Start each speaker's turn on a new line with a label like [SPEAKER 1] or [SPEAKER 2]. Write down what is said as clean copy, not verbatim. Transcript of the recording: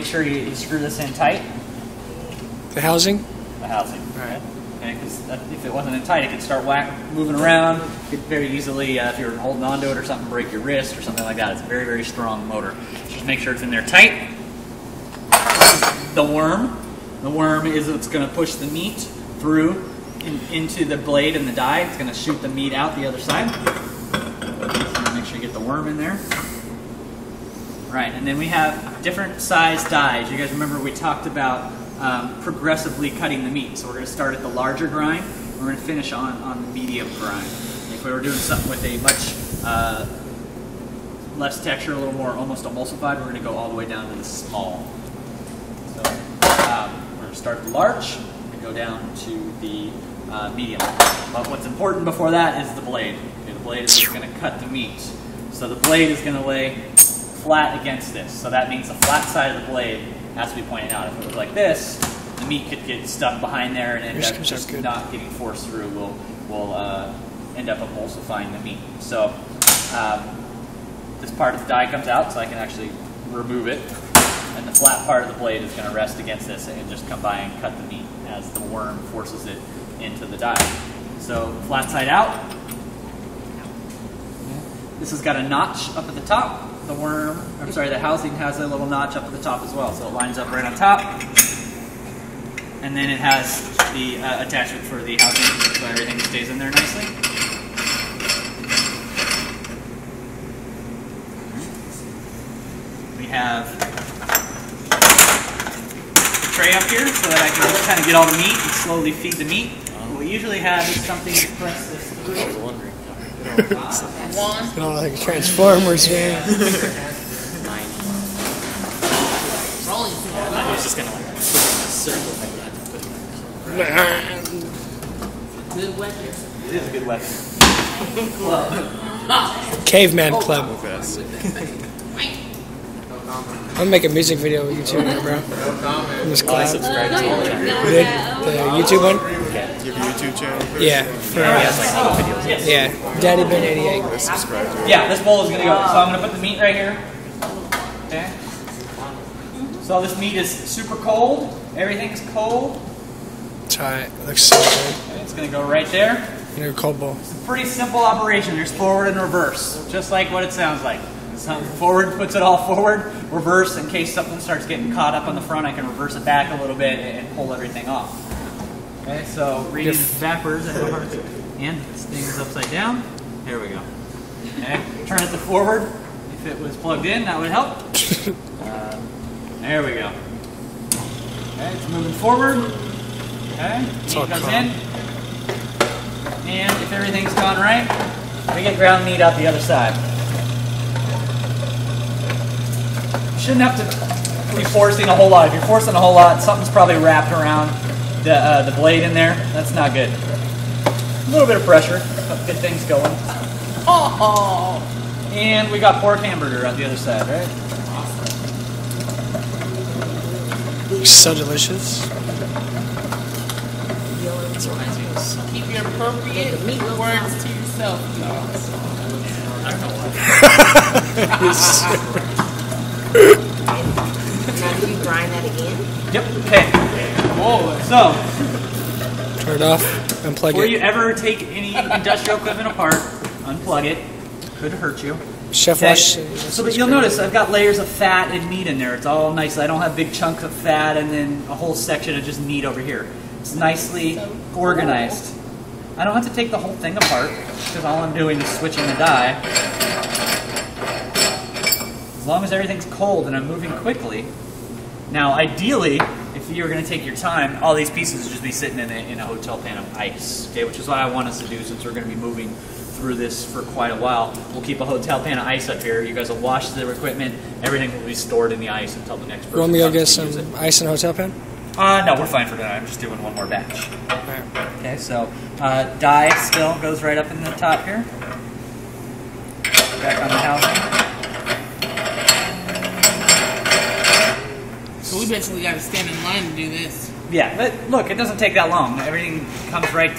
[SPEAKER 1] sure you screw this in tight.
[SPEAKER 2] The housing?
[SPEAKER 1] The housing.
[SPEAKER 2] All right.
[SPEAKER 1] Okay, because if it wasn't in tight, it could start moving around. It could very easily, if you're holding onto it or something, break your wrist or something like that. It's a very, very strong motor. Just make sure it's in there tight. The worm. The worm is what's going to push the meat through into the blade and the die. It's going to shoot the meat out the other side. So make sure you get the worm in there. Right, and then we have different size dies. You guys remember we talked about progressively cutting the meat. So we're going to start at the larger grind. We're going to finish on the medium grind. If we were doing something with a much less texture, a little more almost emulsified, we're going to go all the way down to the small. So we're going to start at the large and go down to the medium. But what's important before that is the blade. Okay, the blade is going to cut the meat. So the blade is going to lay flat against this. So that means the flat side of the blade has to be pointed out. If it was like this, the meat could get stuck behind there and end up just not getting forced through. We'll end up emulsifying the meat. So this part of the die comes out, so I can actually remove it. And the flat part of the blade is going to rest against this and just come by and cut the meat as the worm forces it into the die. So flat side out. This has got a notch up at the top. The housing has a little notch up at the top as well, so it lines up right on top. And then it has the attachment for the housing, so everything stays in there nicely. We have the tray up here so that I can kind of get all the meat and slowly feed the meat. What we usually have is something to press this through. I was wondering.
[SPEAKER 2] You know, like Transformers, man.
[SPEAKER 3] I was just gonna like put it in a circle like that.
[SPEAKER 4] Good weapon.
[SPEAKER 1] It is a good weapon.
[SPEAKER 2] Caveman Club. I'm gonna make a music video with you too, bro. In this class.
[SPEAKER 3] I subscribe to your channel.
[SPEAKER 2] You did? The YouTube one?
[SPEAKER 5] You have a YouTube channel?
[SPEAKER 2] Yeah.
[SPEAKER 3] He has like little videos.
[SPEAKER 2] Yeah. Daddy Ben 88.
[SPEAKER 5] I subscribe to it.
[SPEAKER 1] Yeah, this bowl is going to go. So I'm going to put the meat right here. Okay. So this meat is super cold. Everything's cold.
[SPEAKER 2] Tight. Looks so good.
[SPEAKER 1] Okay, it's going to go right there.
[SPEAKER 2] In your cold bowl.
[SPEAKER 1] It's a pretty simple operation. There's forward and reverse, just like what it sounds like. Forward puts it all forward. Reverse, in case something starts getting caught up on the front, I can reverse it back a little bit and pull everything off. Okay, so reading this backwards and things upside down. Here we go. Okay, turn it to forward. If it was plugged in, that would help. There we go. Okay, it's moving forward. Okay, meat goes in. And if everything's gone right, we get ground meat out the other side. You shouldn't have to be forcing a whole lot. If you're forcing a whole lot, something's probably wrapped around the blade in there. That's not good. A little bit of pressure, but good things going. Oh! And we got pork hamburger on the other side, right?
[SPEAKER 2] So delicious.
[SPEAKER 4] Keep your appropriate words to yourself.
[SPEAKER 3] I don't know why.
[SPEAKER 4] Now do you grind that again?
[SPEAKER 1] Yep. Okay. Whoa. So,
[SPEAKER 2] Turn it off. Unplug
[SPEAKER 1] before
[SPEAKER 2] it.
[SPEAKER 1] you ever take any industrial equipment apart, unplug it. Could hurt you.
[SPEAKER 2] Chef
[SPEAKER 1] Okay.
[SPEAKER 2] wash.
[SPEAKER 1] So, but you'll notice I've got layers of fat and meat in there. It's all nice. I don't have big chunks of fat and then a whole section of just meat over here. It's nicely organized. I don't have to take the whole thing apart because all I'm doing is switching the die. As long as everything's cold and I'm moving quickly. Now, ideally, if you're going to take your time, all these pieces would just be sitting in a hotel pan of ice, okay, which is what I want us to do since we're going to be moving through this for quite a while. We'll keep a hotel pan of ice up here. You guys will wash their equipment. Everything will be stored in the ice until the next person
[SPEAKER 2] You want me to go get
[SPEAKER 1] comes to
[SPEAKER 2] some
[SPEAKER 1] use it.
[SPEAKER 2] ice and hotel pen?
[SPEAKER 1] No, we're fine for tonight. I'm just doing one more batch. Okay, so die still goes right up in the top here. Back on the housing.
[SPEAKER 4] So we basically got to stand in line to do this.
[SPEAKER 1] Yeah, but look, it doesn't take that long. Everything comes right through.